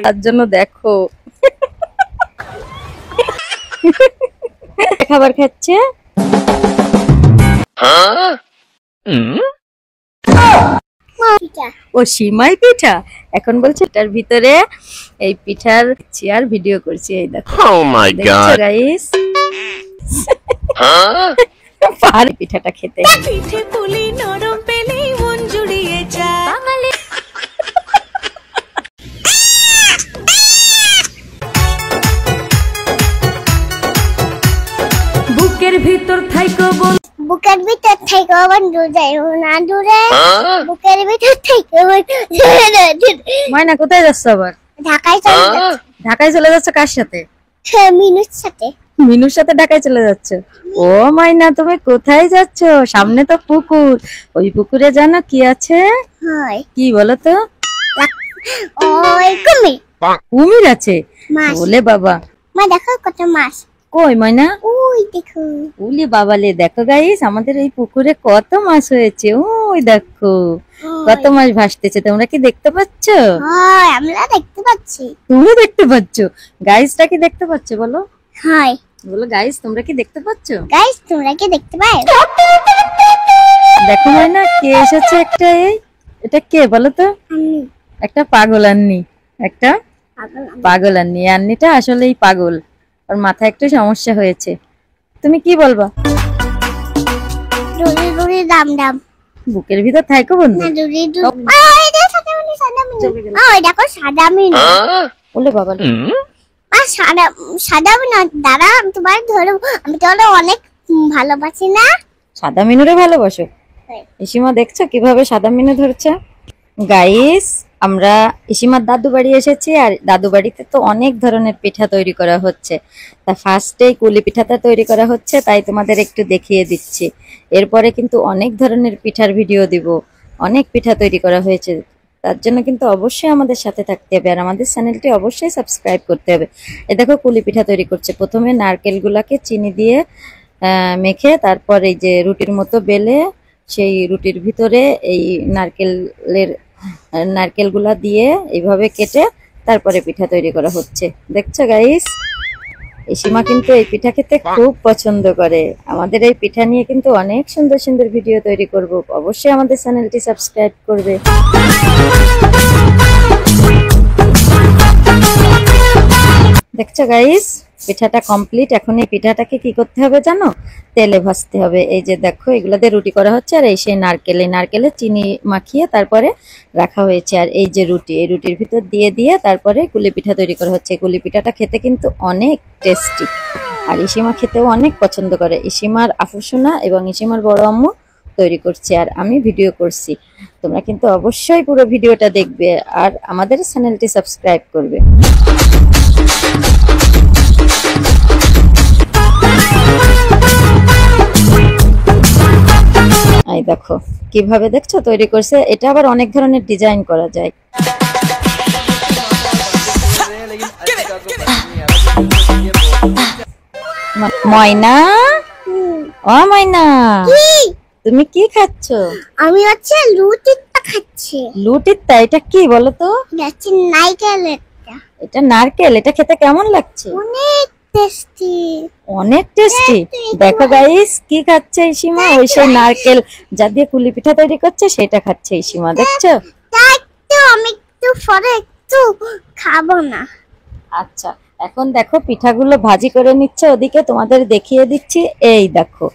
তার জন্য দেখো খাবার খাচ্ছে। ও সিমাই পিঠা এখন বলছে এটার ভিতরে এই পিঠার চেয়ার ভিডিও করছি। এই দেখো গাইস পার পিঠাটা খেতে পিঠে পুলি নরম পেলে মন জুড়িয়ে যায় বাঙালি। বুকের ভিতর থাইকো বল বুকের ভিতর থাইকো বন্ধু যাইও না দূরে বুকের ভিতর থাইকো বন্ধু মাইনা কোথায় যাচ্ছ আবার? ঢাকায় চলে যাচ্ছ। ঢাকায় চলে যাচ্ছ কার সাথে? মিনুর সাথে। মিনুর সাথে ঢাকায় চলে যাচ্ছ? ও মাইনা তুমি কোথায় যাচ্ছ? সামনে তো পুকুর, ওই পুকুরে জানো কি আছে? কি বলো তো? ওই কুমির। কুমির আছে? বলে বাবা মা দেখো কত মাছ। কই মাইনা? ওই দেখো। ওলে বাবালে দেখো গাইস আমাদের এই পুকুরে কত মাছ হয়েছে। ওই দেখো কত মাছ ভাসতেছে। তোমরা কি দেখতে পাচ্ছ? হ্যাঁ আমরা দেখতে পাচ্ছি। তুমি দেখতে পাচ্ছ? গাইসটা কি দেখতে পাচ্ছ বলো? হ্যাঁ বলো গাইস তোমরা কি দেখতে পাচ্ছ? গাইস তোমরা কি দেখতে পাও? দেখো মাইনা কে এসেছে একটা। এটা কে বলো তো? একটা পাগল আন্নি। একটা পাগল আন্নি। আন্নিটা আসলেই পাগল, ওর মাথায় একটু সমস্যা হয়েছে। তুমি কি বলবা? ডুরি ডুরি দাম দাম বুকের ভিতর থাইকো বন্ধু। না ডুরি ডুরি ওই দেখো সাদা মিনু সাদা মিনু। ওই দেখো সাদা মিনু। ওলে বাবা আ সাদা সাদা মিনু দাঁড়া তোমার ধরো। আমি তো অনেক ভালোবাসি না। সাদা মিনুরে ভালোবাসো? ইসিমা দেখছো কিভাবে সাদা মিনু ধরছে। গাইস আমরা ইসিমার দাদু বাড়ি এসেছি, আর দাদু বাড়িতে তো অনেক ধরনের পিঠা তৈরি করা হচ্ছে। তা ফার্স্টেই কুলি পিঠাটা তৈরি করা হচ্ছে, তাই তোমাদের একটু দেখিয়ে দিচ্ছি। এরপরে কিন্তু অনেক ধরনের পিঠার ভিডিও দিব। অনেক পিঠা তৈরি করা হয়েছে, তার জন্য কিন্তু অবশ্যই আমাদের সাথে থাকতে হবে, আর আমাদের চ্যানেলটি অবশ্যই সাবস্ক্রাইব করতে হবে। এ দেখো কুলি পিঠা তৈরি করছে। প্রথমে নারকেলগুলাকে চিনি দিয়ে মেখে তারপর এই যে রুটির মতো বেলে সেই রুটির ভিতরে এই নারকেলগুলা দিয়ে এইভাবে কেটে তারপরে পিঠা তৈরি করা হচ্ছে। দেখছো গাইস ইসিমা কিন্তু এই পিঠা খেতে খুব পছন্দ করে। আমাদের এই পিঠা নিয়ে কিন্তু অনেক সুন্দর সুন্দর ভিডিও তৈরি করব। অবশ্যই আমাদের চ্যানেলটি সাবস্ক্রাইব করবে। দেখছো গাইস পিঠাটা কমপ্লিট। এখন এই পিঠাটাকে কি করতে হবে জানো? তেলে ভাজতে হবে। এই যে দেখো এগুলা দিয়ে রুটি করা হচ্ছে, আর এই সেই নারকেলে চিনি মাখিয়ে তারপরে রাখা হয়েছে। আর এই যে রুটি, এই রুটির ভিতর দিয়ে দিয়ে তারপরে কুলি পিঠা তৈরি করা হচ্ছে। কুলি পিঠাটা খেতে কিন্তু অনেক টেস্টি, আর ইসিমা খেতেও অনেক পছন্দ করে। ইসিমার আফুসোনা এবং ইসিমার বড় আম্মু তৈরি করছে, আর আমি ভিডিও করছি। তোমরা কিন্তু অবশ্যই পুরো ভিডিওটা দেখবে আর আমাদের চ্যানেলটি সাবস্ক্রাইব করবে। এই দেখো কিভাবে দেখছো তৈরি করছে। এটা আবার অনেক ধরনের ডিজাইন করা যায়। ময়না ও ময়না তুমি কি খাচ্ছ? আমি হচ্ছে লুটিটা খাচ্ছি। লুটিটা এটা কি বলো তো? এটা নারকেল। এটা খেতে কেমন লাগছে? অনেক টেস্টি। অনেক টেস্টি। দেখো গাইস কি খাচ্ছে ইসিমা, ওই সেই নারকেল যা দিয়ে কুলি পিঠা তৈরি করছে সেটা খাচ্ছে ইসিমা। দেখছো? আমি একটু পরে একটু খাবো না। আচ্ছা এখন দেখো পিঠাগুলো ভাজি করে নিচ্ছে ওদিকে, তোমাদের দেখিয়ে দিচ্ছি। এই দেখো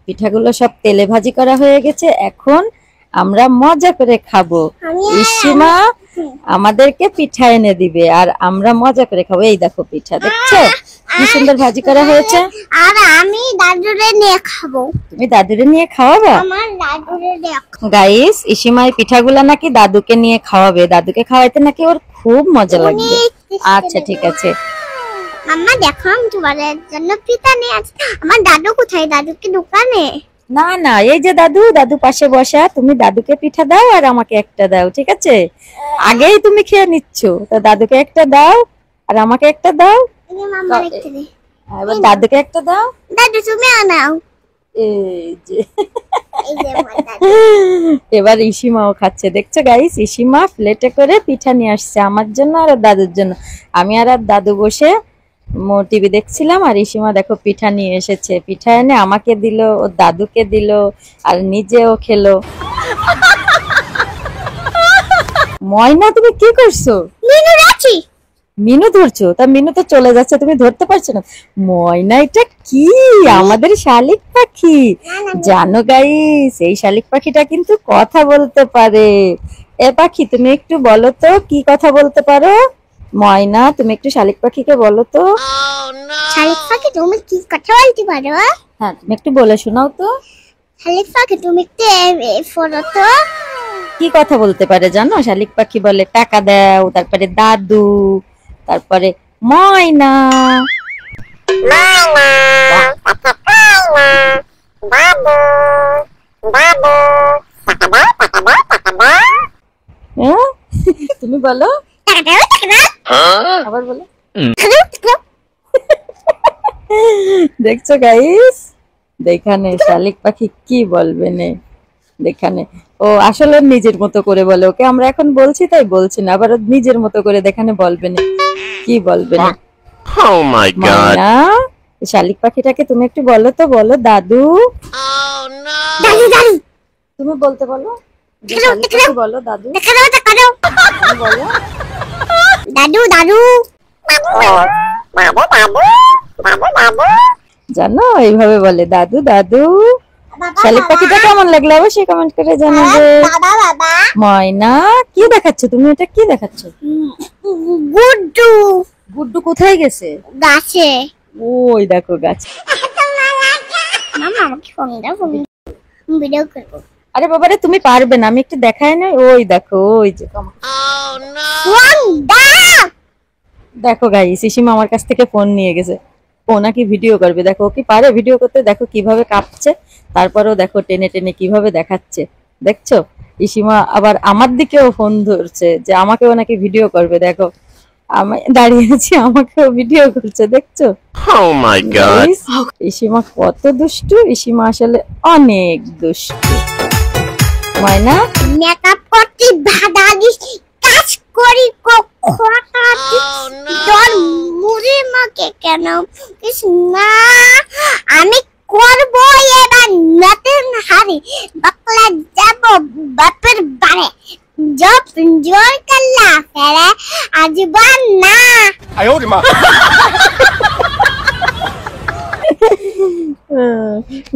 পিঠাগুলো সব তেলে ভাজি করা হয়ে গেছে। এখন আমরা মজা করে খাবো। ইসিমা আমাদেরকে পিঠা এনে দিবে আর আমরা মজা করে খাবো। এই দেখো পিঠা দেখছো কি সুন্দর ভাজি করা হয়েছে। আর আমি দাদুরে নিয়ে খাবো। তুমি দাদুরে নিয়ে খাওয়াবে? আমার দাদুরে নিয়ে। গাইস ইসিমা এই পিঠাগুলো নাকি দাদুকে নিয়ে খাওয়াবে। দাদুকে খাওয়াইতে নাকি ওর খুব মজা লাগবে। আচ্ছা ঠিক আছে। মাম্মা দেখো তোমার জন্য পিঠা নিয়ে আসছি। আমার দাদু কোথায়? দাদু কি দোকানে? না না এই যে দাদু পাশে বসা। তুমি দাদুকে পিঠা দাও আর আমাকে একটা দাও, ঠিক আছে? আগেই তুমি খেয়ে নিচ্ছ, তো দাদুকে একটা দাও আর আমাকে একটা দাও। এবার দাদুকে একটা দাও। দাদু তুমি নাও। এই যে এবার ইসিমাও খাচ্ছে। দেখছো গাইস, ইসিমা প্লেটে করে পিঠা নিয়ে আসছে আমার জন্য আর দাদুর জন্য। আমি আর দাদু বসে টিভি দেখছিলাম, আর ইসিমা দেখো পিঠা নিয়ে এসেছে। পিঠা এনে আমাকে দিল, ওর দাদুকে দিল, আর নিজেও খেলো। ময়না তুমি কি করছো? মিনু ধরছো? তা মিনু তো চলে যাচ্ছে, তুমি ধরতে পারছো না? ময়না এটা কি? আমাদের শালিক পাখি। জানো গাইস, এই শালিক পাখিটা কিন্তু কথা বলতে পারে। এ পাখি তুমি একটু বলো তো কি কথা বলতে পারো? ময়না তুমি একটু শালিক পাখিকে বলো তো। শালিক পাখি তুমি কি কথা বলতে পারো? হ্যাঁ তুমি একটু বলে শোনাও তো। শালিক পাখি তুমি একটু বলো তো। কি কথা বলতে পারে জানো? শালিক পাখি বলে টাকা দাও, তারপরে দাদু, তারপরে ময়না। তুমি বলো, আবার বলো। দেখছো গাইস, দেখানে শালিক পাখি কি বলবে নে। দেখানে ও আসলে নিজের মতো করে বলে, ওকে আমরা এখন বলছি তাই বলছি না, আবার নিজের মতো করে দেখানে বলবে না। কি বলবে না? Oh my god. শালিক পাখিটাকে তুমি একটু বলো তো, বলো দাদু। দাদু দাদু তুমি বলতে বলো, শালিক পাখি বলো দাদু। বলো দাদু দাদু। জানো এইভাবে বলে দাদু দাদু। শালিক পাখিটা কেমন লাগলো অবশ্যই কমেন্ট করে জানাবে। ময়না কি দেখাচ্ছ তুমি? এটা কি দেখাচ্ছ? গুড্ডু। গুড্ডু কোথায় গেছে? গাছে। ওই দেখো গাছে। মামা আমাকে ফোন দাও, ফোন ভিডিও করব। আরে বাবারে তুমি পারবে না, আমি একটু দেখাই না। ওই দেখো, ওই যে ফোন দাও। দেখো গাইস, ইসিমা আমার কাছ থেকে ফোন নিয়ে গেছে। ও নাকি ভিডিও করবে। দেখো ও কি পারে ভিডিও করতে, দেখো কিভাবে কাঁপছে, তারপরেও দেখো টেনে টেনে কিভাবে দেখাচ্ছে। দেখছো ইসিমা আবার আমার দিকেও ফোন ধরছে যে আমাকেও নাকি ভিডিও করবে। দেখো আমি দাঁড়িয়ে আছি, আমাকেও ভিডিও করছে। দেখছো? Oh my god. ইসিমা কত দুষ্টু। ইসিমা আসলে অনেক দুষ্টু। ময়না মেকআপ করতে বাধা দিস, কাজ করি খোটা তোর মুড়ি মাকে কেন না? আমি করব এবার নতুন হাড়ি, বাকলা যাব বাপের বাড়ি, জব জোর করলা ফেরে আজীবন না।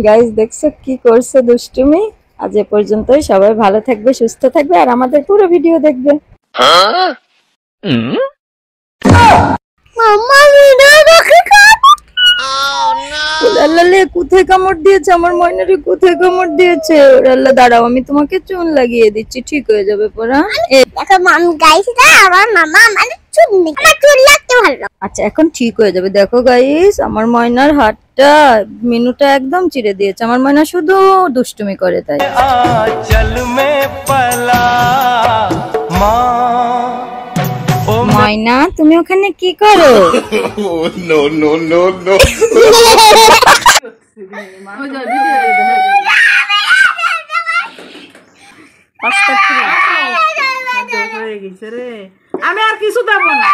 গাইস দেখছো কি করছে দুষ্টুমি। আজ এ পর্যন্তই। সবাই ভালো থাকবে, সুস্থ থাকবে, আর আমাদের পুরো ভিডিও দেখবে। মাম্মা ভিডিও দেখে আল্লাহ কোথায় কামড় দিয়েছে আমার ময়নারে? কোথায় কামড় দিয়েছে? আল্লাহ দাঁড়াও, আমি তোমাকে চুন লাগিয়ে দিচ্ছি, ঠিক হয়ে যাবে পরা। দেখো মাম গাইস, আমার মামা আমার চুল নেই, আমার চুল লাগতে ভালো। আচ্ছা এখন ঠিক হয়ে যাবে। দেখো গাইস, আমার ময়নার হাতটা মিনুটা একদম চিড়ে দিয়েছে। আমার ময়না শুধু দুষ্টুমি করে তাই। चल में पला ময়না তুমি ওখানে কি করো? Oh no no no no. আমি আর কিছু দেব না।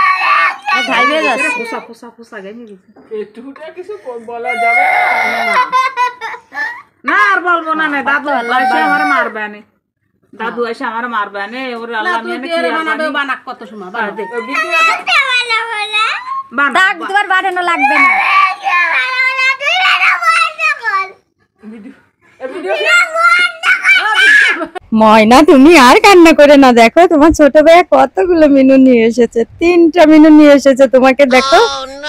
না আর বলবো না। দাদু এসে আমার মারবে না, দাদু এসে আমার মারবে না। ওর আল্লাহ বানাক কত সময় তোমার বাড়ানো লাগবে না। ময়না তুমি আর কান্না করে না। দেখো তোমার ছোট ভাইয়া কতগুলো মিনু নিয়ে এসেছে, 3টা মিনু নিয়ে এসেছে তোমাকে। দেখো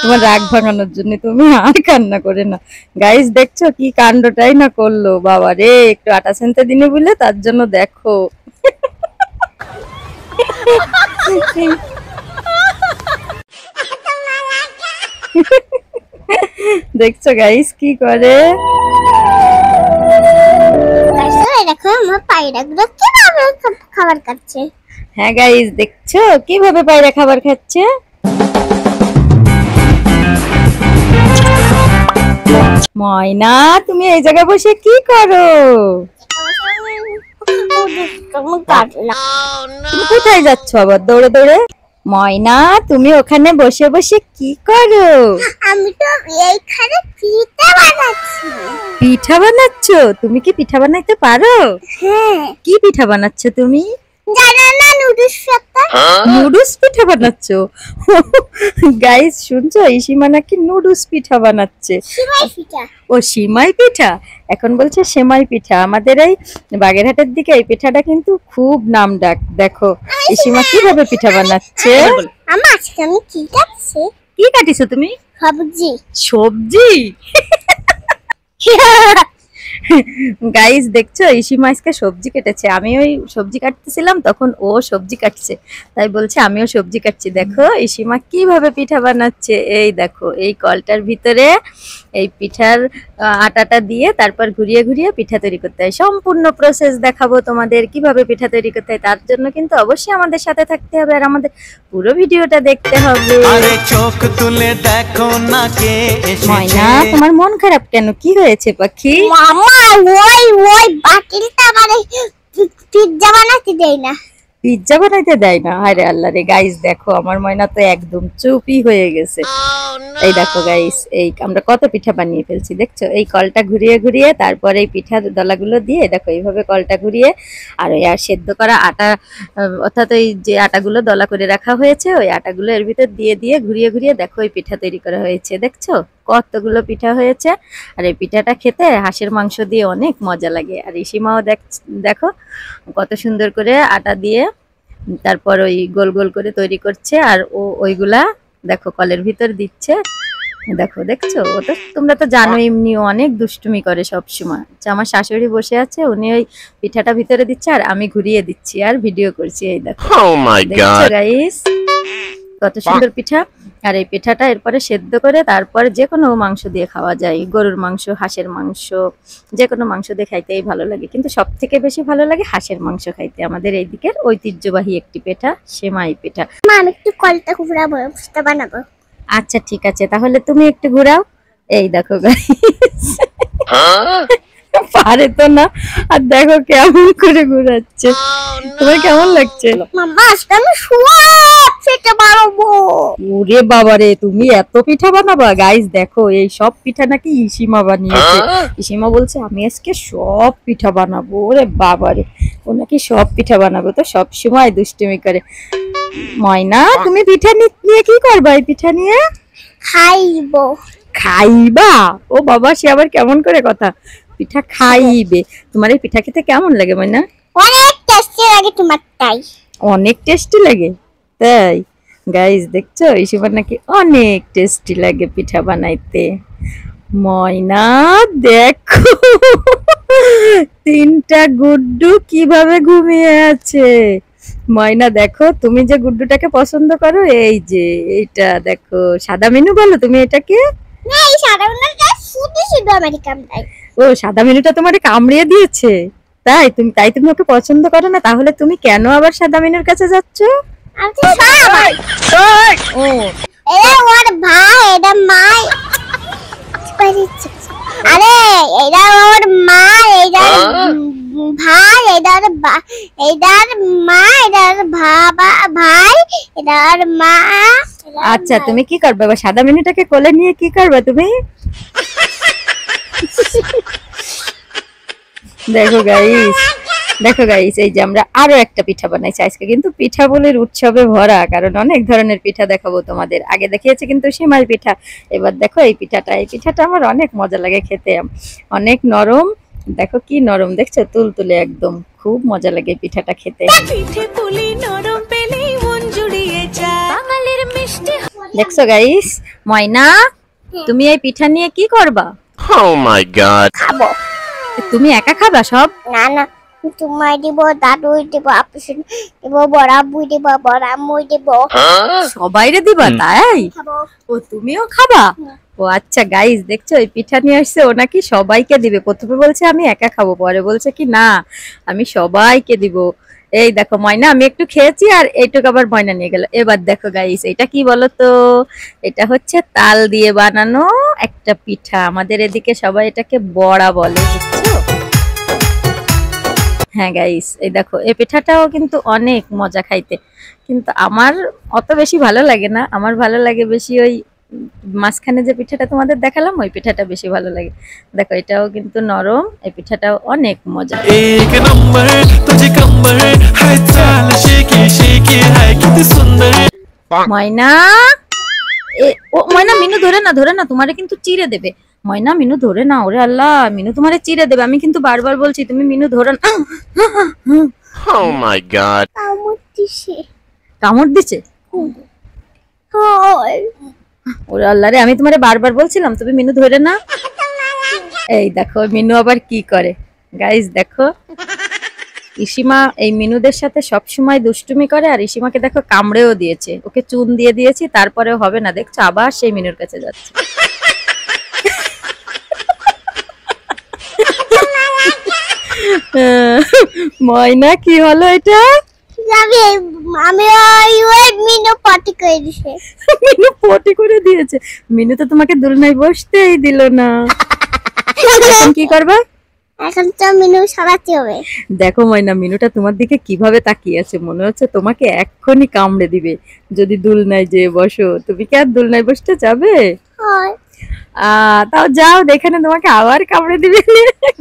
তোমার রাগ ভাঙানোর জন্য। তুমি আর কান্না করে না। গাইস দেখছো কি কাণ্ডটাই না করলো। বাবা রে, একটু আটা সেনতে দিনে বলে তার জন্য দেখো। দেখছো গাইস কি করে। দেখো আমার পায়রাগুলো কিভাবে খাবার খাচ্ছে। হ্যাঁ গাইস দেখছো কিভাবে পায়রা খাবার খাচ্ছে। ময়না তুমি এই জায়গায় বসে কি করো? তুমি কোথায় যাচ্ছ আবার দৌড়ে দৌড়ে? ময়না তুমি ওখানে বসে বসে কি করো? আমি তো এইখানে পিঠা বানাচ্ছি। পিঠা বানাচ্ছ? তুমি কি পিঠা বানাইতে পারো? হ্যাঁ। কি পিঠা বানাচ্ছ তুমি? জানো না নুডলস পিঠা? নুডলস পিঠা বানাচ্ছ? গাইস শুনছো, ইসিমা নাকি নুডলস পিঠা বানাচ্ছে। সিমাই পিঠা। ও সিমাই পিঠা, এখন বলছে সেমাই পিঠা। আমাদের এই বাগেরহাটের দিকে এই পিঠাটা কিন্তু খুব নাম ডাক। দেখো ইসিমা কিভাবে পিঠা বানাচ্ছে। আমার আজকে আমি কি কাটছি? কি কাটিছো তুমি? সবজি। সবজি? গাইস দেখছো ইসিমা আজকে সবজি কেটেছে। আমি ওই সবজি কাটতেছিলাম তখন ও সবজি কাটছে, তাই বলছে আমিও সবজি কাটছি। দেখো ইসিমা কিভাবে পিঠা বানাচ্ছে। এই দেখো এই কলটার ভিতরে এই পিঠার আটাটা দিয়ে তারপর ঘুরিয়ে ঘুরিয়ে পিঠা তৈরি করতে হয়। সম্পূর্ণ প্রসেস দেখাবো তোমাদের কিভাবে পিঠা তৈরি করতে হয়। তার জন্য কিন্তু অবশ্যই আমাদের সাথে থাকতে হবে আর আমাদের পুরো ভিডিওটা দেখতে হবে। আরে চোখ তুলে দেখো না কে ময়না এসেছে। তোমার মন খারাপ কেন? কি হয়েছে পাখি? মামা ওই বাটিলটা মানে পিৎজা বানাতে দেয় না। পিৎজা বানাইতে দেয় না? আরে আল্লাহ রে। গাইস দেখো আমার ময়না তো একদম চুপই হয়ে গেছে। এই দেখো গাইস এই আমরা কত পিঠা বানিয়ে ফেলছি দেখছো। এই কলটা ঘুরিয়ে ঘুরিয়ে তারপরে এই পিঠার দলাগুলো দিয়ে দেখো এইভাবে কলটা ঘুরিয়ে আর ওই আর সেদ্ধ করা আটা অর্থাৎ ওই যে আটাগুলো দলা করে রাখা হয়েছে ওই আটাগুলো এর ভিতর দিয়ে দিয়ে ঘুরিয়ে ঘুরিয়ে দেখো এই পিঠা তৈরি করা হয়েছে। দেখছো কতগুলো পিঠা হয়েছে। আর এই পিঠাটা খেতে হাঁসের মাংস দিয়ে অনেক মজা লাগে। আর ইসিমাও দেখো কত সুন্দর করে আটা দিয়ে তারপর ওই গোল গোল করে তৈরি করছে আর ও ওইগুলা দেখো কলের ভিতর দিচ্ছে। দেখো দেখছো ও তো তোমরা তো জানো এমনি অনেক দুষ্টুমি করে সব সময়। আমার শাশুড়ি বসে আছে উনি ওই পিঠাটা ভিতরে দিচ্ছে আর আমি ঘুরিয়ে দিচ্ছি আর ভিডিও করছি। এই দেখো Oh my দেখছো god. গাইস কত সুন্দর পিঠা। আর এই পিঠাটা এরপরে সেদ্ধ করে তারপরে যে কোনো মাংস দিয়ে খাওয়া যায়। গরুর মাংস, হাঁসের মাংস, যে কোনো মাংস দিয়ে খাইতেই ভালো লাগে, কিন্তু সব থেকে বেশি ভালো লাগে হাঁসের মাংস খাইতে। আমাদের এই দিকের ঐতিহ্যবাহী একটি পিঠা সেমাই পিঠা। মা আমি একটু কলটা ঘুরাবো, পিঠা বানাবো। আচ্ছা ঠিক আছে তাহলে তুমি একটু ঘোরাও। এই দেখো গাইস পারে তো না। আর দেখো কেমন করে ঘুরাচ্ছে। তোমার কেমন লাগছে? মামা আজকে আমি সব পিঠা বানাবো। ওরে বাবারে তুমি এত পিঠা বানাবা? গাইস দেখো এই সব পিঠা নাকি ইসিমা বানিয়েছে। ইসিমা বলছে আমি আজকে সব পিঠা বানাবো। ওরে বাবারে ও নাকি সব পিঠা বানাবো, তো সব সময় দুষ্টুমি করে। ময়না তুমি পিঠা নিয়ে কি করবা? এই পিঠা নিয়ে খাইবো। খাইবা? ও বাবা সে আবার কেমন করে কথা, পিঠা খাইবে। তোমার এই পিঠা খেতে কেমন লাগে ময়না? অনেক টেস্টি লাগে তোমারটাই। অনেক টেস্টি লাগে তাই? গাইস দেখছো ইসিমার নাকি অনেক টেস্টি লাগে পিঠা বানাইতে। ময়না দেখো তিনটা গুড্ডু কিভাবে ঘুমিয়ে আছে। ময়না দেখো তুমি যে গুড্ডুটাকে পছন্দ করো এই যে এইটা দেখো সাদা মেনু বলো তুমি এটাকে। না এই সাধারণটা শুধু শুধু আমেরিকান তাই। ও সাদা মেনুটা তোমারে কামড়িয়ে দিয়েছে তাই তুমি ওকে পছন্দ করো না? তাহলে তুমি কেন আবার সাদা মেনুর কাছে যাচ্ছ? আমি তো সব ও এটা ওর ভাই এটা মাই। আরে এটা ওর মা এটা ভাই এটা ওর এটার মা এটা ওর ভাই এটা ওর মা। আচ্ছা তুমি কি করবে এবার? সাদা মেনুটাকে কোলে নিয়ে কি করবে তুমি? দেখো গাইস এই যে আমরা আরো একটা পিঠা বানাইছি আজকে। কিন্তু পিঠা বলে উৎসবে ভরা, কারণ অনেক ধরনের পিঠা দেখাবো তোমাদের। আগে দেখিয়েছি কিন্তু সেমাই পিঠা, এবার দেখো এই পিঠাটা আমার অনেক মজা লাগে খেতে, অনেক নরম। দেখো কি নরম দেখছো, তুলতুলে একদম, খুব মজা লাগে পিঠাটা খেতে। দেখছো গাইস ময়না তুমি এই পিঠা নিয়ে কি করবা? Oh my god. খাবো। তুমি একা খাবা সব? না না তোমায় দিব, দাদু দিব, আপু দিব, বড় আব্বু দিব, বড় আম্মু দিব। সবাইরে দিবা তাই? খাবো। ও তুমিও খাবা? ও আচ্ছা গাইস দেখছো এই পিঠা নিয়ে আসছে ও নাকি সবাইকে দিবে। প্রথমে বলছে আমি একা খাবো, পরে বলছে কি না আমি সবাইকে দিব। এই দেখো ময়না আমি একটু খেয়েছি আর এইটুকু আবার ময়না নিয়ে গেল। এবার দেখো গাইস এটা কি বলো তো, এটা হচ্ছে তাল দিয়ে বানানো একটা পিঠা, আমাদের এদিকে সবাই এটাকে বড়া বলে, বুঝছো? হ্যাঁ গাইস, এই দেখো এই পিঠাটাও কিন্তু অনেক মজা খাইতে, কিন্তু আমার অত বেশি ভালো লাগে না। আমার ভালো লাগে বেশি ওই মাঝখানে যে পিঠাটা তোমাদের দেখালাম, ওই পিঠাটা বেশি ভালো লাগে। দেখো এটাও কিন্তু নরম, এই পিঠাটাও অনেক মজা। एक नंबर तुझे कंबर है चाल शेकी शेकी है कितनी सुंदर। ময়না, ও ময়না, মিনু ধরে না, ধরে না, তোমারে কিন্তু চিড়ে দেবে। ময়না, মিনু ধরে না, ওরে আল্লাহ, মিনু তোমারে চিড়ে দেবে। আমি কিন্তু বারবার বলছি তুমি মিনু ধরে না। Oh my god. কামড় দিছে। কামড় দিছে? হয়। ওরে আল্লাহ রে, আমি তোমারে বারবার বলছিলাম তুমি মিনু ধরে না। এই দেখো মিনু আবার কি করে গাইস, দেখো ইসিমা এই মিনুদের সাথে সব সময় দুষ্টুমি করে, আর ইসিমাকে দেখো কামড়েও দিয়েছে, ওকে চুন দিয়ে দিয়েছি, তারপরেও হবে না, দেখছো আবার সেই মিনুর কাছে যাচ্ছে। ময়না কি হলো এটা? আমি ওই মিনু পটি করে দিছে। মিনু পটি করে দিয়েছে। মিনু তো তোমাকে দোলনায় বসতেই দিল না। এখন কি করবা? এখন তো মিনু সরাতে হবে। দেখো ময়না, মিনুটা তোমার দিকে কিভাবে তাকিয়ে আছে, মনে হচ্ছে তোমাকে এক্ষুনি কামড়ে দিবে যদি দোলনায় যেয়ে বসো। তুমি কি আর দোলনায় বসতে যাবে? হয়। তাও যাও, এখানে তোমাকে আবার কামড়ে দিবে।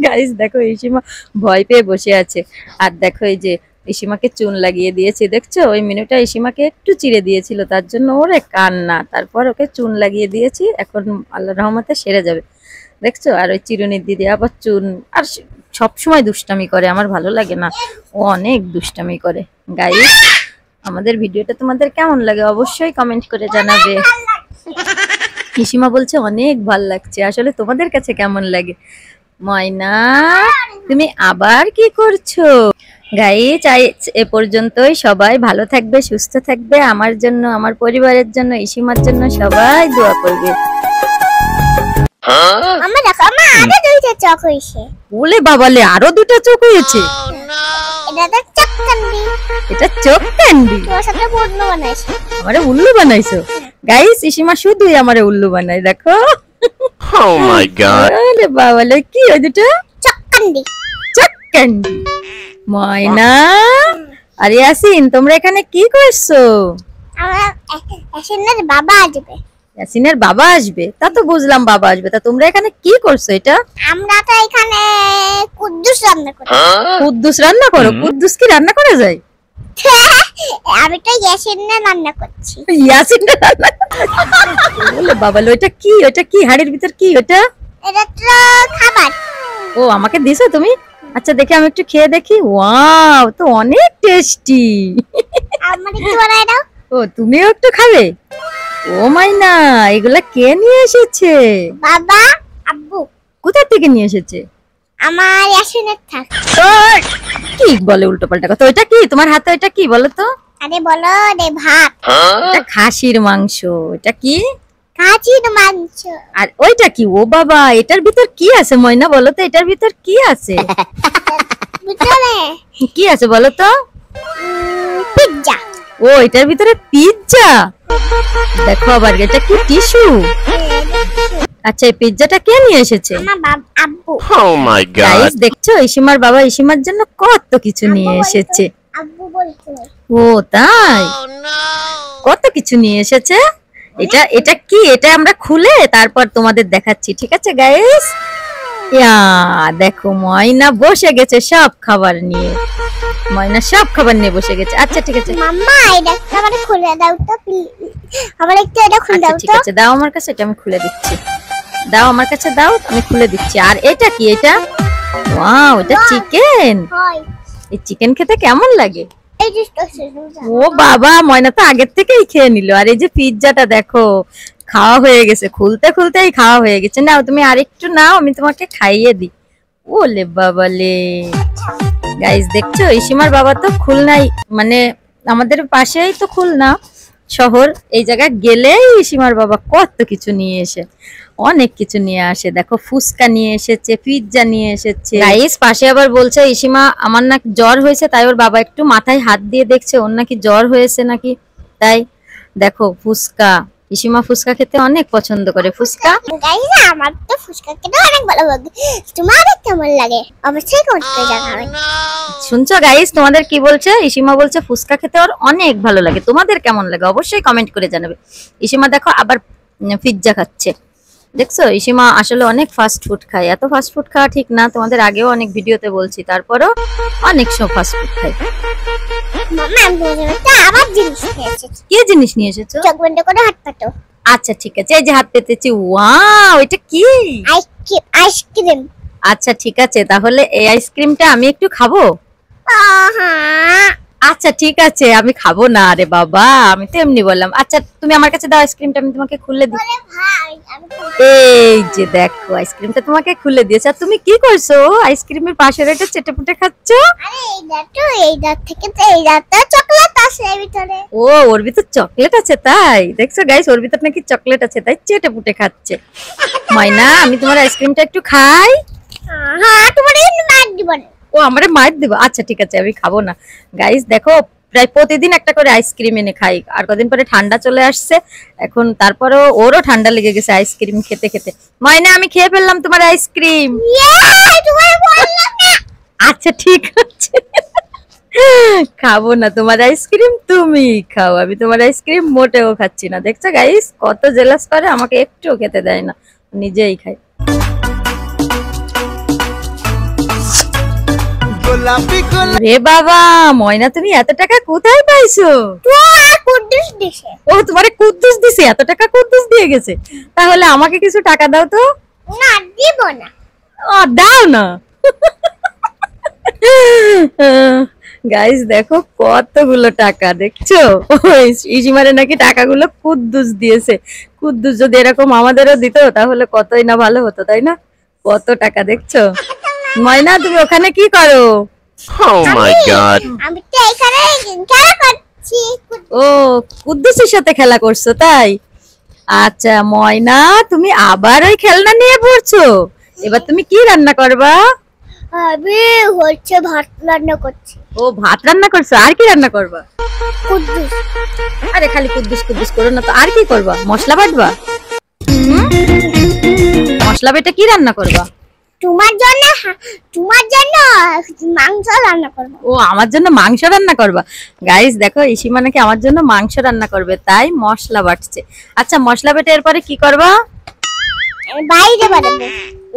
গাইস দেখো ইসিমা ভয় পেয়ে বসে আছে, আর দেখো এই যে ইসিমাকে চুন লাগিয়ে দিয়েছে, দেখছো? ওই মিনুটা ইসিমাকে একটু চিড়ে দিয়েছিল, তার জন্য ওরে কান্না, তারপর ওকে চুন লাগিয়ে দিয়েছি, এখন আল্লাহর রহমতে সেরে যাবে, দেখছো? আর ওই চিরুনির দিদি আবার চুন, আর সব সময় দুষ্টামি করে, আমার ভালো লাগে না, ও অনেক দুষ্টামি করে। গাইস আমাদের ভিডিওটা তোমাদের কেমন লাগে অবশ্যই কমেন্ট করে জানাবে। ইসিমা বলছে অনেক ভাল লাগছে, আসলে তোমাদের কাছে কেমন লাগে? ময়না তুমি আবার কি করছো? গাইস এ পর্যন্তই, সবাই ভালো থাকবে, সুস্থ থাকবে, আমার জন্য, আমার পরিবারের জন্য, ইসিমার জন্য সবাই দোয়া করবে। আমার দেখো, আমার আরো দুইটা চোখ হইছে। বলে বাবালে, আরো দুটো চোখ হয়েছে। এটা তো চোখ কান্দি। এটা চোখ ক্যান্ডি। তোর সাথে পূর্ণ বানাইছে। আমারে উল্লু বানাইছো। গাইস ইসিমা শুধুই আমারে উল্লু বানাই, দেখো। Oh my god. আরে বাবালে, কি ওই দুটো? চোখ কান্দি। চোখ ক্যান্ডি। ময়না আর ইয়াসিন, তোমরা এখানে কি করছো? আমার এসেনের বাবা আসবে। ইয়াসিনের বাবা আসবে? তা তো বুঝলাম বাবা আসবে, তা তোমরা এখানে কি করছো? এটা আমরা তো এখানে কুদ্দুস রান্না করি। কুদ্দুস রান্না করো? কুদ্দুস কি রান্না করা যায়? আমি তো ইয়াসিনের রান্না করছি। ইয়াসিনের রান্না? বলে বাবালে, ওইটা কি? ওইটা কি হাড়ির ভিতর? কি ওটা? এটা তো খাবার। ও আমাকে দিছো তুমি? আচ্ছা দেখি, আমি একটু খেয়ে দেখি। ওয়াও, তো অনেক টেস্টি। আমার একটু বানাই দাও। ও তুমিও একটু খাবে? ও মাইনা, এগুলা কে নিয়ে এসেছে? বাবা, আব্বু। কোথা থেকে নিয়ে এসেছে? আমার ইয়াসিনের থাক। কি বলে উল্টো পাল্টা কথা? ওইটা কি তোমার হাতে? ওইটা কি বলো তো? আরে বলো রে, ভাত। এটা খাসির মাংস। এটা কি? খাসির মাংস। আর ওইটা কি? ও বাবা, এটার ভিতর কি আছে ময়না, বলো তো? এটার ভিতর কি আছে? ভিতরে কি আছে বলো তো? পিজ্জা। ও এটার ভিতরে পিজ্জা। দেখো আবার এটা কি? টিস্যু। আচ্ছা এই পিজ্জাটা কে নিয়ে এসেছে? আমার আব্বু। Oh my guys god. দেখছো, ইসিমার বাবা ইসিমার জন্য কত কিছু নিয়ে এসেছে। আব্বু বলছে। ও তাই? কত কিছু নিয়ে এসেছে। এটা এটা কি? এটা আমরা খুলে তারপর তোমাদের দেখাচ্ছি, ঠিক আছে গাইস? ইয়া দেখো, ময়না বসে গেছে সব খাবার নিয়ে। ময়না সব খাবার নিয়ে বসে গেছে। আচ্ছা ঠিক আছে, মাম্মা এটা আমারে খুলে দাও তো প্লিজ। আমার একটু এটা খুলে আচ্ছা দাও ঠিক তো। আছে, দাও আমার কাছে, এটা আমি খুলে দিচ্ছি। দাও আমার কাছে, দাও, আমি খুলে দিচ্ছি। আর এটা কি? এটা ওয়াও, এটা চিকেন। হয়। এই চিকেন খেতে কেমন লাগে? এই যে তো ও বাবা, ময়না তো আগের থেকেই খেয়ে নিল। আর এই যে পিজ্জাটা দেখো, খাওয়া হয়ে গেছে, খুলতে খুলতেই খাওয়া হয়ে গেছে। নাও তুমি আরেকটু নাও, আমি তোমাকে খাইয়ে দিই। ওলে বাবালে, গাইস দেখছো, ইসিমার বাবা তো খুলনাই, মানে আমাদের পাশেই তো খুলনা শহর। এই জায়গায় গেলেই ইসিমার বাবা কত কিছু নিয়ে এসে, অনেক কিছু নিয়ে আসে। দেখো ফুচকা নিয়ে এসেছে, পিজ্জা নিয়ে এসেছে। গাইস পাশে আবার বলছে ইসিমা আমার নাকি জ্বর হয়েছে, তাই ওর বাবা একটু মাথায় হাত দিয়ে দেখছে ওর নাকি জ্বর হয়েছে নাকি। তাই দেখো ফুচকা, ইসিমা ফুচকা খেতে অনেক পছন্দ করে। ফুচকা গাইস আমার তো ফুচকা খেতে অনেক ভালো লাগে, তোমাদের কেমন লাগে অবশ্যই কমেন্ট করে জানাবেন। শুনছো গাইস, তোমাদের কি বলছে? ইসিমা বলছে ফুচকা খেতে ওর অনেক ভালো লাগে। তোমাদের কেমন লাগে অবশ্যই কমেন্ট করে জানাবে। ইসিমা দেখো আবার পিৎজা খাচ্ছে। দেখছো ইসিমা আসলে অনেক ফাস্ট ফুড খায়। এত ফাস্ট ফুড খাওয়া ঠিক না, তোমাদের আগেও অনেক ভিডিওতে বলছি, তারপরও অনেক সব ফাস্ট ফুড খায়। মাম্মা আমি তোমাদের একটা আবার জিনিস নিয়ে এসেছি, কি জিনিস নিয়ে এসেছো? চোখ বন্ধ করে হাত পাতো। আচ্ছা ঠিক আছে, এই যে হাত পেতেছি। ওয়াও, এটা কি? আইসক্রিম। আচ্ছা ঠিক আছে, তাহলে এই আইসক্রিমটা আমি একটু খাবো। আহা আচ্ছা ঠিক আছে, আমি খাবো না রে বাবা, আমি তো এমনি বললাম। আচ্ছা তুমি আমার কাছে দাও আইসক্রিমটা, আমি তোমাকে খুলে দিই। বলে ভাই আমি এই যে দেখো আইসক্রিমটা তোমাকে খুলে দিয়েছে। আর তুমি কি করছো? আইসক্রিমের পাশের এটা চেটেপুটে খাচ্ছো? আরে এই দাঁত থেকে তো এই দাঁতটা চকলেট আছে এর ভিতরে। ও, ওর ভিতর চকলেট আছে তাই? দেখছো গাইস, ওর ভিতর নাকি চকলেট আছে, তাই চেটেপুটে খাচ্ছে। ময়না আমি তোমার আইসক্রিমটা একটু খাই। হ্যাঁ তোমার এই মার দিব না। ও আমারে মার দিব? আচ্ছা ঠিক আছে, আমি খাবো না। গাইস দেখো প্রায় প্রতিদিন একটা করে আইসক্রিম এনে খাই। আর কদিন পরে ঠান্ডা চলে আসছে, এখন তারপরেও ওরও ঠান্ডা লেগে গেছে আইসক্রিম খেতে খেতে। ময়না আমি খেয়ে ফেললাম তোমার আইসক্রিম। তোমার বললাম না। আচ্ছা ঠিক আছে, খাবো না তোমার আইসক্রিম, তুমি খাও। আমি তোমার আইসক্রিম মোটেও খাচ্ছি না। দেখছো গাইস কত জেলাস করে, আমাকে একটুও খেতে দেয় না, নিজেই খাই। গোলাপি গোলাপি রে বাবা, ময়না তুমি এত টাকা কোথায় পাইছো? তোমার কুদ্দুস দিছে। ও তোমারে কুদ্দুস দিছে? এত টাকা কুদ্দুস দিয়ে গেছে? তাহলে আমাকে কিছু টাকা দাও তো। না দিব না। ও দাও না। গাইস দেখো কতগুলো টাকা, দেখছো? ইসিমারে নাকি টাকাগুলো কুদ্দুস দিয়েছে। কুদ্দুস যদি এরকম আমাদেরও দিত তাহলে কতই না ভালো হতো, তাই না? কত টাকা দেখছো? ময়না তুমি ওখানে কি করো? Oh my god. আমি তো এখানে খেলা করছি। ও কুদ্দুসের সাথে খেলা করছো তাই? আচ্ছা ময়না তুমি আবার ওই খেলনা নিয়ে পড়ছো? এবার তুমি কি রান্না করবা? আমি হচ্ছে ভাত রান্না করছি। ও ভাত রান্না করছো, আর কি রান্না করবা? কুদ্দুস। আরে খালি কুদ্দুস কুদ্দুস করো না তো, আর কি করবা? মশলা বাটবা? মশলা বেটে কি রান্না করবা? তোমার জন্য মাংস রান্না করব। ও আমার জন্য মাংস রান্না করবা? গাইস দেখো ইসিমা নাকি আমার জন্য মাংস রান্না করবে, তাই মশলা বাটছে। আচ্ছা মশলা বেটে এরপরে কি করবা? বাইরে বানাবো।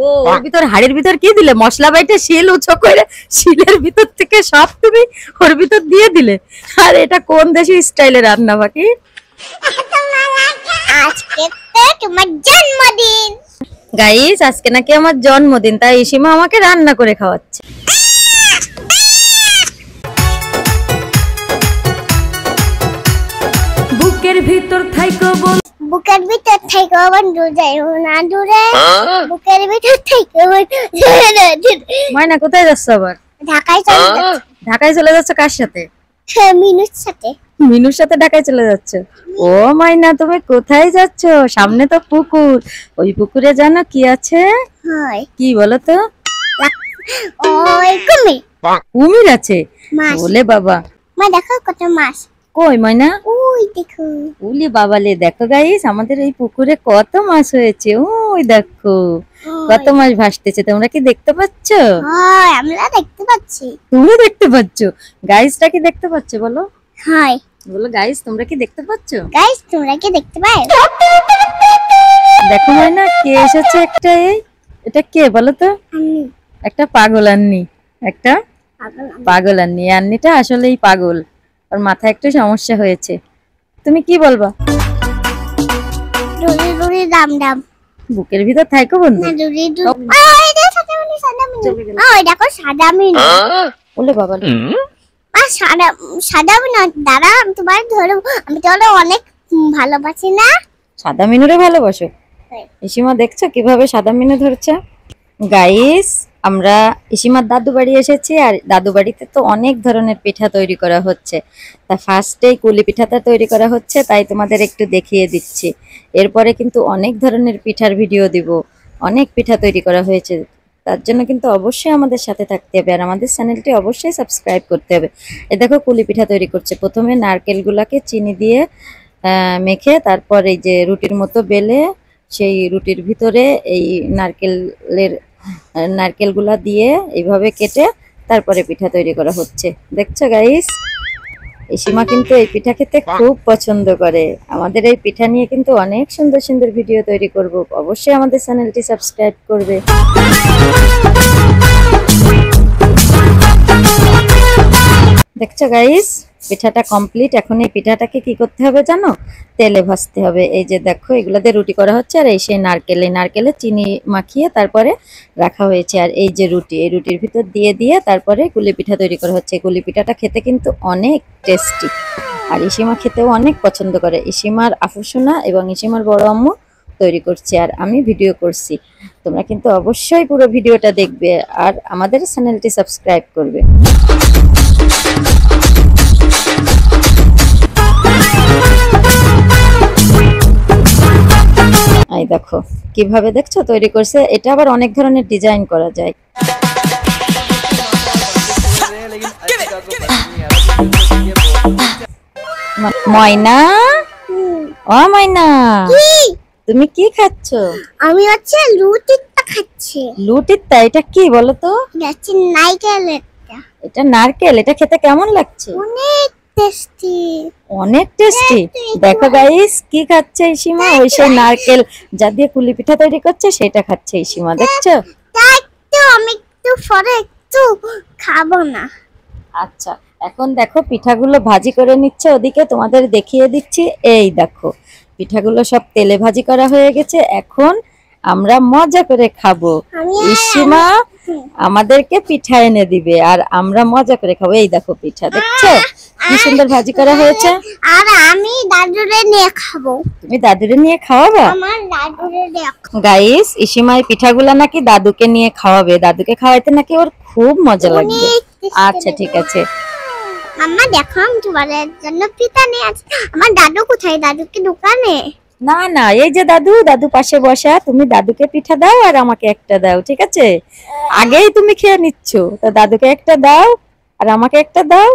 ও ওর ভিতর হাড়ির ভিতর কি দিলে? মশলা বাইটে শিল উঁচু করে শিলের ভিতর থেকে সব তুমি ওর ভিতর দিয়ে দিলে? আর এটা কোন দেশি স্টাইলে রান্না বাকি? আজকে তো তোমার জন্মদিন। গাইস আজকে নাকি আমার জন্মদিন, তাই ইসিমা আমাকে রান্না করে খাওয়াচ্ছে। বুকের ভিতর থাইকো বুকের ভিতর থেকে বন্ধু যাইও না দূরে। বুকের ভিতর থেকে ময়না কোথায় যাচ্ছ আবার? ঢাকায় চলে যাচ্ছে। ঢাকায় চলে যাচ্ছ কার সাথে? মিনুর সাথে। মিনুর সাথে ঢাকায় চলে যাচ্ছ? ও ময়না তুমি কোথায় যাচ্ছ? সামনে তো পুকুর, ওই পুকুরে জানো কি আছে? হয় কি বলো তো? ওই কুমির কুমির আছে? মাছ। বলে বাবা, মা দেখো কত মাছ। কই ময়না? ওই দেখো। উলি বাবালে, দেখো গাইস আমাদের এই পুকুরে কত মাছ হয়েছে। ওই দেখো কত মাছ ভাসতেছে, তোমরা কি দেখতে পাচ্ছ? হয় আমরা দেখতে পাচ্ছি। তুমি দেখতে পাচ্ছ? গাইসটা কি দেখতে পাচ্ছ বলো? হয় বলো গাইস তোমরা কি দেখতে পাচ্ছ? গাইস তোমরা কি দেখতে পাও? দেখো ময়না কে এসেছে একটা। এটা কে বলো তো? আমি একটা পাগল আন্নি, একটা পাগল আমি। পাগল আন্নি। আন্নিটা আসলেই পাগল, ওর মাথায় একটু সমস্যা হয়েছে। তুমি কি বলবা? দূরে দূরে দাম দাম। বুকের ভিতর থাইকো বন্ধু। না দূরে দূরে। ওই দেখো সাদা মিনু সাদা মিনু। ওই দেখো সাদা মিনু। বলে বাবা আর সাদা মিনু দাঁড়া আমি তোমার ধরবো। আমি তোমার অনেক ভালোবাসি না। সাদা মিনুরে ভালোবাসো? হ্যাঁ। ইসিমা দেখছো কিভাবে সাদা মিনু ধরছে? গাইস আমরা ইসিমার দাদু বাড়ি এসেছি, আর দাদু বাড়িতে তো অনেক ধরনের পিঠা তৈরি করা হচ্ছে। তা ফার্স্টেই কুলি পিঠাটা তৈরি করা হচ্ছে, তাই তোমাদের একটু দেখিয়ে দিচ্ছি। এরপরে কিন্তু অনেক ধরনের পিঠার ভিডিও দিব। অনেক পিঠা তৈরি করা হয়েছে, তার জন্য কিন্তু অবশ্যই আমাদের সাথে থাকতে হবে, আর আমাদের চ্যানেলটি অবশ্যই সাবস্ক্রাইব করতে হবে। এ দেখো কুলি পিঠা তৈরি করছে। প্রথমে নারকেলগুলাকে চিনি দিয়ে মেখে তারপর এই যে রুটির মতো বেলে সেই রুটির ভিতরে এই নারকেলগুলা দিয়ে এইভাবে কেটে তারপরে পিঠা তৈরি করা হচ্ছে। দেখছো গাইস, এই সীমা কিন্তু এই পিঠা খেতে খুব পছন্দ করে। আমাদের এই পিঠা নিয়ে কিন্তু অনেক সুন্দর সুন্দর ভিডিও তৈরি করব, অবশ্যই আমাদের চ্যানেলটি সাবস্ক্রাইব করবে। দেখছো গাইস, পিঠাটা কমপ্লিট। এখন এই পিঠাটাকে কি করতে হবে জানো? তেলে ভাজতে হবে। এই যে দেখো, এগুলাতে রুটি করা হচ্ছে আর এই সেই নারকেলে চিনি মাখিয়ে তারপরে রাখা হয়েছে। আর এই যে রুটি, এই রুটির ভিতর দিয়ে দিয়ে তারপরে কুলি পিঠা তৈরি করা হচ্ছে। কুলি পিঠাটা খেতে কিন্তু অনেক টেস্টি, আর ইসিমা খেতেও অনেক পছন্দ করে। ইসিমার আফুসোনা এবং ইসিমার বড় আম্মু তৈরি করছে আর আমি ভিডিও করছি। তোমরা কিন্তু অবশ্যই পুরো ভিডিওটা দেখবে আর আমাদের চ্যানেলটি সাবস্ক্রাইব করবে। এই দেখো কিভাবে, দেখছো তৈরি করছে। এটা আবার অনেক ধরনের ডিজাইন করা যায়। ময়না, ও ময়না, তুমি কি খাচ্ছ? আমি হচ্ছে লুটিটা খাচ্ছি। লুটিটা? এটা কি বলো তো? যাচ্ছে নারকেলের। এটা নারকেল। এটা খেতে কেমন লাগছে? অনেক টেস্টি। অনেক টেস্টি। দেখো গাইস, কি খাচ্ছে এই সীমা? ওই সেই নারকেল যা দিয়ে কুলি পিঠা তৈরি করছে সেটা খাচ্ছে এই সীমা, দেখছো? তাই তো আমি একটু পরে একটু খাবো না। আচ্ছা, এখন দেখো পিঠাগুলো ভাজি করে নিচ্ছে ওদিকে, তোমাদের দেখিয়ে দিচ্ছি। এই দেখো পিঠাগুলো সব তেলে ভাজি করা হয়ে গেছে। এখন আমরা মজা করে খাবো। ইসিমা আমাদেরকে পিঠা এনে দিবে আর আমরা মজা করে খাবো। এই দেখো পিঠা, দেখছো কি সুন্দর ভাজি করা হয়েছে। আর আমি দাদুরে নিয়ে খাবো। তুমি দাদুরে নিয়ে খাওয়াবে? আমার দাদুরে নিয়ে। গাইস, ইসিমা এই পিঠাগুলা নাকি দাদুকে নিয়ে খাওয়াবে। দাদুকে খাওয়াইতে নাকি ওর খুব মজা লাগবে। আচ্ছা ঠিক আছে। মাম্মা দেখো, আমি তোমার জন্য পিঠা নিয়ে আসি। আমার দাদু কোথায়? দাদু কি দোকানে? না না, এই যে দাদু পাশে বসা। তুমি দাদুকে পিঠা দাও আর আমাকে একটা দাও, ঠিক আছে? আগেই তুমি খেয়ে নিচ্ছ, তো দাদুকে একটা দাও আর আমাকে একটা দাও।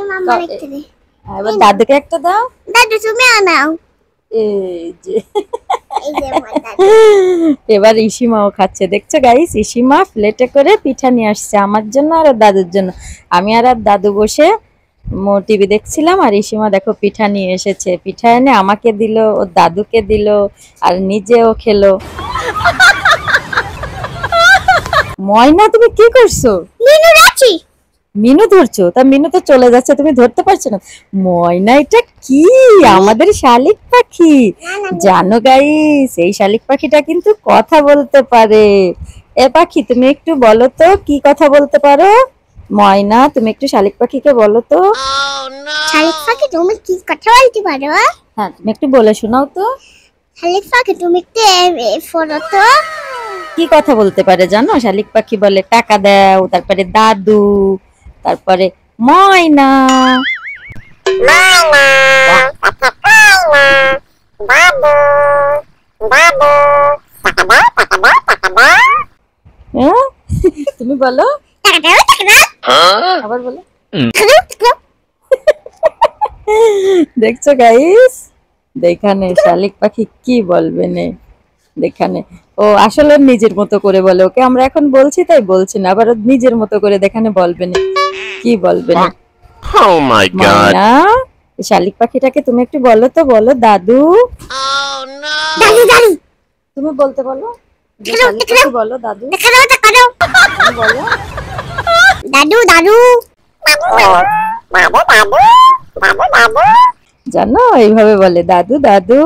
মাম্মা দেখতে দে। এবার দাদুকে একটা দাও। দাদু তুমি নাও। এই যে এই যে আমার দাদু। এবার ইসিমাও খাচ্ছে। দেখছো গাইস, ইসিমা প্লেটে করে পিঠা নিয়ে আসছে আমার জন্য আর দাদুর জন্য। আমি আর দাদু বসে টিভি দেখছিলাম আর ইসিমা দেখো পিঠা নিয়ে এসেছে। পিঠা এনে আমাকে দিল, ওর দাদুকে দিল আর নিজেও খেলো। ময়না, তুমি কি করছো? মিনু রাখি। মিনু ধরছো? তা মিনু তো চলে যাচ্ছে, তুমি ধরতে পারছো না। ময়না, এটা কি? আমাদের শালিক পাখি। জানো গাইস, এই শালিক পাখিটা কিন্তু কথা বলতে পারে। এ পাখি, তুমি একটু বলো তো কি কথা বলতে পারো? ময়না, তুমি একটু শালিক পাখিকে বলো তো। শালিক পাখি, তুমি কি কথা বলতে পারো? হ্যাঁ, তুমি একটু বলে শোনাও তো। শালিক পাখি, তুমি একটু ফোনো তো। কি কথা বলতে পারে জানো? শালিক পাখি বলে টাকা দাও, তারপরে দাদু, তারপরে ময়না। হ্যাঁ? তুমি বলো, আবার বলো। দেখছো গাইস, দেখানে শালিক পাখি কি বলবে নে। দেখানে ও আসলে নিজের মতো করে বলে। ওকে আমরা এখন বলছি তাই বলছি না, আবার নিজের মতো করে দেখানে বলবে না। কি বলবে না? Oh my god. ময়না, শালিক পাখিটাকে তুমি একটু বলো তো, বলো দাদু। দাদু দাদু তুমি বলতে বলো, যে শালিক পাখি বলো দাদু। তুমি বলো দাদু দাদু। জানো এইভাবে বলে দাদু দাদু।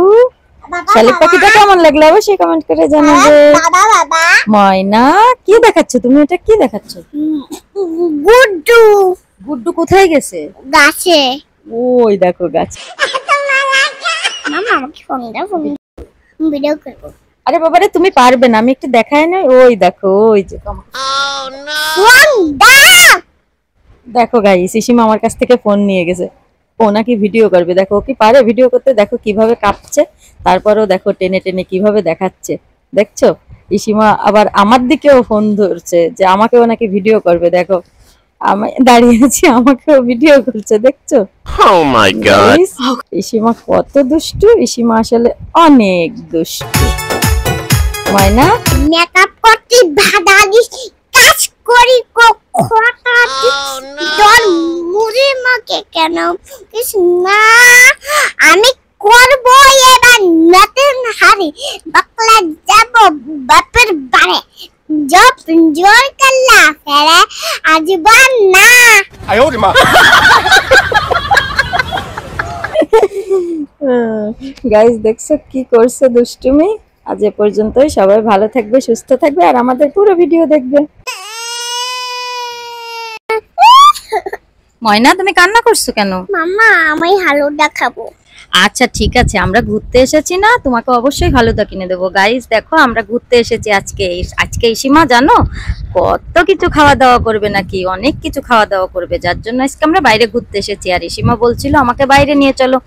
শালিক পাখিটা কেমন লাগলো অবশ্যই কমেন্ট করে জানাবে। বাবা বাবা। ময়না, কি দেখাচ্ছ তুমি? এটা কি দেখাচ্ছ? গুড্ডু। গুড্ডু কোথায় গেছে? গাছে। ওই দেখো গাছে। মামা আমাকে ফোন দাও, ফোন ভিডিও করবো। আরে বাবারে, তুমি পারবে না, আমি একটু দেখাই না। ওই দেখো, ওই যে ফোন দাও। দেখো গাইস, ইসিমা আমার কাছ থেকে ফোন নিয়ে গেছে। ও নাকি ভিডিও করবে। দেখো ও কি পারে ভিডিও করতে। দেখো কিভাবে কাঁপছে, তারপরেও দেখো টেনে টেনে কিভাবে দেখাচ্ছে। দেখছো, ইসিমা আবার আমার দিকেও ফোন ধরছে যে আমাকেও নাকি ভিডিও করবে। দেখো আমি দাঁড়িয়ে আছি, আমাকেও ভিডিও করছে, দেখছো? Oh my god. Guys, Eshima কত দুষ্টু, ইসিমা আসলে অনেক দুষ্টু। ময়না মেকআপ করতে বাধা দিস, কাজ করি খোটা তোর মুড়ি মাকে কেন কিছু না, আমি করব এবার নতুন হাড়ি, বাকলা যাব বাপের বাড়ি, জব জোর করলা ফেরে আজবান না। গাইস দেখছো কি করছে দুষ্টুমি। আজ এ পর্যন্তই, সবাই ভালো থাকবে, সুস্থ থাকবে, আর আমাদের পুরো ভিডিও দেখবে। ময়না তুমি কান্না করছো কেন? মামা আমি হালুয়া খাবো। আচ্ছা ঠিক আছে, আমরা ঘুরতে এসেছি না, তোমাকে অবশ্যই ফালুদা কিনে দেবো। গাইস দেখো আমরা ঘুরতে এসেছি আজকে। আজকে ইসিমা জানো কত কিছু খাওয়া দাওয়া করবে, নাকি অনেক কিছু খাওয়া দাওয়া করবে, যার জন্য আজকে আমরা বাইরে ঘুরতে এসেছি। আর ইসিমা বলছিল আমাকে বাইরে নিয়ে চলো,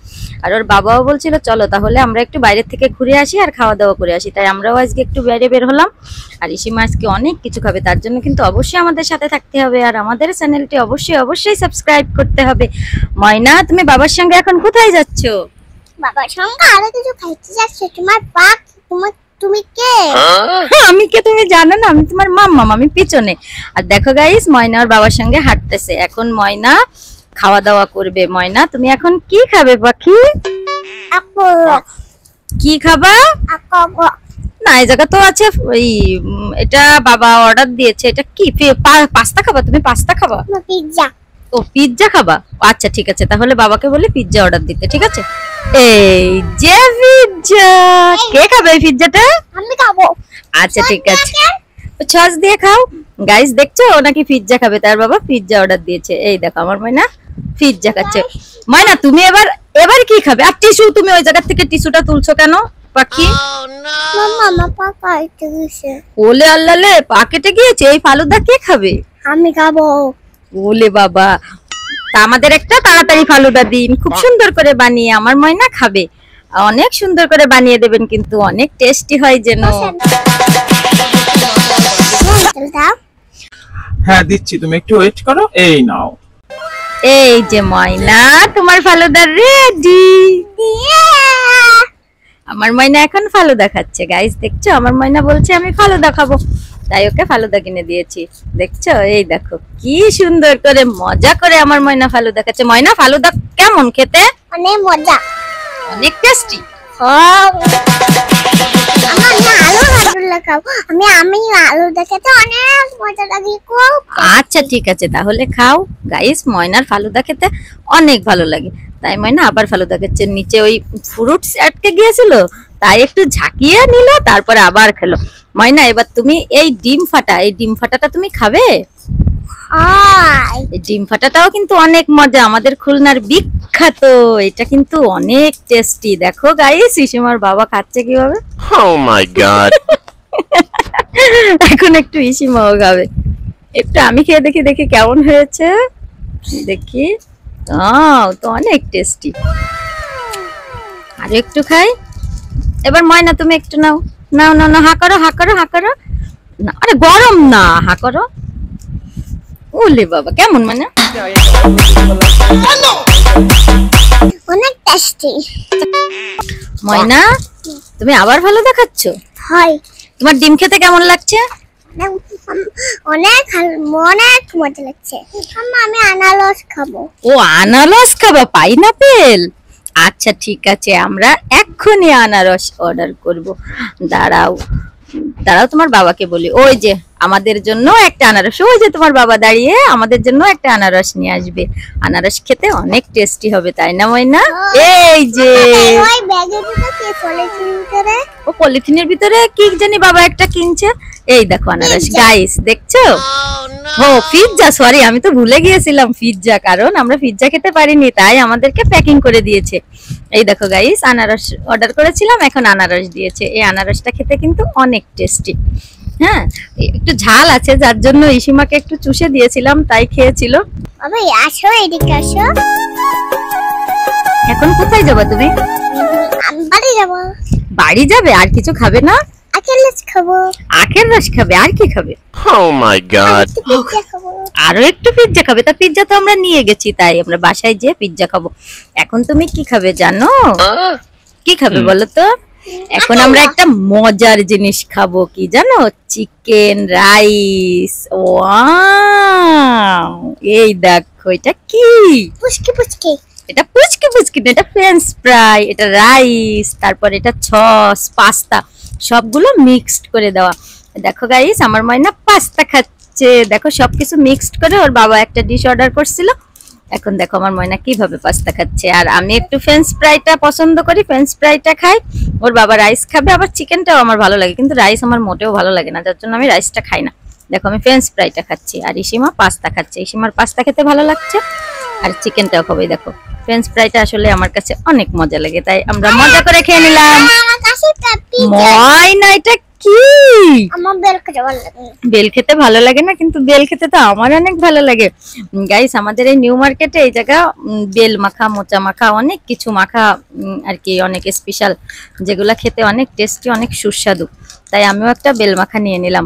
আর ওর বাবাও বলছিল চলো তাহলে আমরা একটু বাইরে থেকে ঘুরে আসি আর খাওয়া দাওয়া করে আসি। তাই আমরাও আজকে একটু বাইরে বের হলাম। আর ইসিমা আজকে অনেক কিছু খাবে, তার জন্য কিন্তু অবশ্যই আমাদের সাথে থাকতে হবে, আর আমাদের চ্যানেলটি অবশ্যই সাবস্ক্রাইব করতে হবে। ময়না তুমি বাবার সঙ্গে এখন কোথায় যাচ্ছ? বাবার সঙ্গে আরো কিছু খাইতে যাচ্ছে। তোমার পাক তুমি কে? আমি কে তুমি জানো না, আমি তোমার মাম্মা, আমি পিছনে। আর দেখো গাইস ময়না ওর বাবার সঙ্গে হাঁটতেছে। এখন ময়না খাওয়া দাওয়া করবে। ময়না তুমি এখন কি খাবে পাখি? আপু কি খাবা? আপু না এই জায়গা তো আছে, ওই এটা বাবা অর্ডার দিয়েছে। এটা কি পাস্তা খাবা? তুমি পাস্তা খাবা? পিজ্জা। ও পিজ্জা খাবা? আচ্ছা ঠিক আছে, তাহলে বাবাকে বলি পিজ্জা অর্ডার দিতে। ঠিক আছে, এই যে পিজ্জা। কে খাবে এই পিজ্জাটা? আমি খাবো। আচ্ছা ঠিক আছে, সস দিয়ে খাও। গাইস দেখছো ও নাকি পিজ্জা খাবে, তার বাবা পিজ্জা অর্ডার দিয়েছে। এই দেখো আমার ময়না পিজ্জা খাচ্ছে। ময়না তুমি এবার কি খাবে? আর টিস্যু, তুমি ওই জায়গা থেকে টিস্যুটা তুলছো কেন পাখি? মামা আমার পা কাটতে গেছে। ওলে আল্লালে পা কেটে গিয়েছে, এই ফালুদা কে খাবে? আমি খাবো। ওলে বাবা, তা আমাদের একটা তাড়াতাড়ি ফালুদা দিন, খুব সুন্দর করে বানিয়ে আমার ময়না খাবে। অনেক সুন্দর করে বানিয়ে দেবেন, কিন্তু অনেক টেস্টি হয় যেন। দাও। হ্যাঁ দিচ্ছি, তুমি একটু ওয়েট করো। এই নাও। এই যে ময়না তোমার ফালুদা রেডি। আমার ময়না এখন ফালুদা খাচ্ছে। গাইস দেখছো আমার ময়না বলছে আমি ফালুদা খাবো, তাই ওকে ফালুদা কিনে দিয়েছি। দেখছো, এই দেখো কি সুন্দর করে মজা করে আমার ময়না ফালুদা খাচ্ছে। ময়না ফালুদা কেমন খেতে? অনেক মজা, অনেক টেস্টি। আমার না আলু খাবো। আমি আলু খেতে অনেক মজা লাগে খুব। আচ্ছা ঠিক আছে তাহলে খাও। গাইস ময়নার ফালুদা খেতে অনেক ভালো লাগে, তাই ময়না আবার ফালুদা খাচ্ছে। নিচে ওই ফ্রুটস আটকে গিয়েছিল, তাই একটু ঝাঁকিয়ে নিল, তারপরে আবার খেলো। ময়না এবার তুমি এই ডিম ফাটাটা তুমি খাবে? এই ডিম ফাটাটাও কিন্তু অনেক মজা, আমাদের খুলনার বিখ্যাত। এটা কিন্তু অনেক টেস্টি। দেখো গাইস ইসিমার বাবা খাচ্ছে কিভাবে। Oh my god. এখন একটু ইসিমাও খাবে। একটু আমি খেয়ে দেখি কেমন হয়েছে। দেখি, তো অনেক টেস্টি। আর একটু খাই। এবার ময়না তুমি একটু নাও। না হা করো। না আরে গরম না, হা করো। ওলে বাবা কেমন মানে? অনেক টেস্টি। ময়না তুমি আবার ভালো দেখাচ্ছ। হয়। তোমার ডিম খেতে কেমন লাগছে? অনেক মজা লাগছে। আমি আনারস খাবো। ও আনারস খাবা? পাইনাপেল? আচ্ছা ঠিক আছে, আমরা এক্ষুনি আনারস অর্ডার করব। দাঁড়াও তোমার বাবাকে বলি। ওই যে আমাদের জন্য একটা আনারস, ওই যে তোমার বাবা দাঁড়িয়ে আমাদের জন্য একটা আনারস নিয়ে আসবে। আনারস খেতে অনেক টেস্টি হবে, তাই না ময়না? এই যে ওই ব্যাগের ভিতরে কি পলিথিন ভিতরে? ও পলিথিনের ভিতরে কি জানি বাবা একটা কিনছে। এই দেখো আনারস। গাইস দেখছো? ও পিজ্জা, সরি আমি তো ভুলে গিয়েছিলাম পিজ্জা, কারণ আমরা পিজ্জা খেতে পারিনি, তাই আমাদেরকে প্যাকিং করে দিয়েছে। এই দেখো গাইস আনারস অর্ডার করেছিলাম, এখন আনারস দিয়েছে। এই আনারসটা খেতে কিন্তু অনেক টেস্টি। হ্যাঁ একটু ঝাল আছে, যার জন্য ইসিমাকে একটু চুষে দিয়েছিলাম, তাই খেয়েছিল। বাবা আসো, এদিকে আসো। এখন কোথায় যাবে তুমি? আমি বাড়ি যাবো। বাড়ি যাবে? আর কিছু খাবে না? আখের রস খাবো। আখের রস খাবে? আর কি খাবে? Oh my god. পিজ্জা খাবো। আরো একটু পিৎজা খাবে? তা পিৎজা তো আমরা নিয়ে গেছি, তাই আমরা বাসায় যেয়ে পিৎজা খাবো। এখন তুমি কি খাবে জানো? কি খাবে বলো তো? এখন আমরা একটা মজার জিনিস খাবো, কি জানো? Chicken rice. ওয়াও, এই দেখো এটা কি? পুচকি পুচকি। এটা পুচকি পুচকি না, এটা ফ্রেঞ্চ ফ্রাই, এটা রাইস, তারপর এটা সস, পাস্তা, সবগুলো মিক্সড করে দেওয়া। দেখো গাইস, আমার ময়না পাস্তা খাচ্ছে। দেখো সবকিছু মিক্সড করে, ওর বাবা একটা ডিশ অর্ডার করছিল। এখন দেখো আমার ময়না কিভাবে পাস্তা খাচ্ছে। আর আমি একটু ফ্রেঞ্চ ফ্রাইটা পছন্দ করি, ফ্রেঞ্চ ফ্রাইটা খাই। ওর বাবা রাইস খাবে, আবার চিকেনটাও আমার ভালো লাগে, কিন্তু রাইস আমার মোটেও ভালো লাগে না, যার জন্য আমি রাইসটা খাই না। দেখো আমি ফ্রেঞ্চ ফ্রাইটা খাচ্ছি, আর ইসিমা পাস্তা খাচ্ছে। ইসিমার পাস্তা খেতে ভালো লাগছে, আর চিকেনটাও খাবে। দেখো ফ্রেঞ্চ ফ্রাইটা আসলে আমার কাছে অনেক মজা লাগে, তাই আমরা মজা করে খেয়ে নিলাম। আমার কাছে পিৎজা। ময়না এটা কি? আমার বেল খেতে ভালো লাগে না। বেল খেতে ভালো লাগে না, কিন্তু বেল খেতে তো আমার অনেক ভালো লাগে। গাইস, আমাদের এই নিউ মার্কেটে এই জায়গা বেল মাখা, মোচা মাখা, অনেক কিছু মাখা আর কি, অনেক স্পেশাল, যেগুলা খেতে অনেক টেস্টি, অনেক সুস্বাদু। তাই আমিও একটা বেল মাখা নিয়ে নিলাম।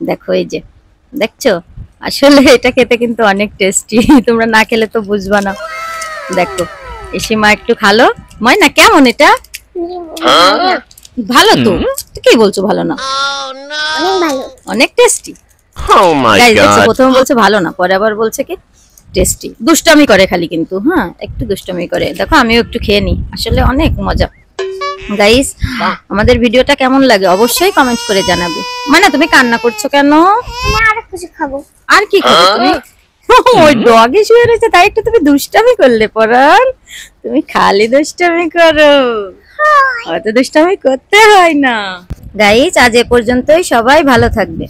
দেখো এই যে, দেখছো আসলে এটা খেতে কিন্তু অনেক টেস্টি, তোমরা না খেলে তো বুঝবা না। দেখো এসিমা একটু খালো। ময়না কেমন এটা? ভালো তো, কি বলছো ভালো না? অনেক ভালো। অনেক টেস্টি। Oh my গাইস দেখছো, god. প্রথমে বলছে ভালো না, পরে আবার বলছে কি টেস্টি। দুষ্টামি করে খালি, কিন্তু হ্যাঁ একটু দুষ্টামি করে। দেখো আমিও একটু খেয়ে নিই, আসলে অনেক মজা। গাইস, আমাদের ভিডিওটা কেমন লাগে অবশ্যই কমেন্ট করে জানাবে। মানে তুমি কান্না করছো কেন? আমি আর কিছু খাবো। আর কি খাবে তুমি? ওই ডগে শুয়ে রয়েছে, তাই একটু তুমি দুষ্টামি করলে পরান। তুমি খালি দুষ্টামি করো, অত দুষ্টামি করতে হয় না। গাইস, আজ এ পর্যন্তই, সবাই ভালো থাকবে।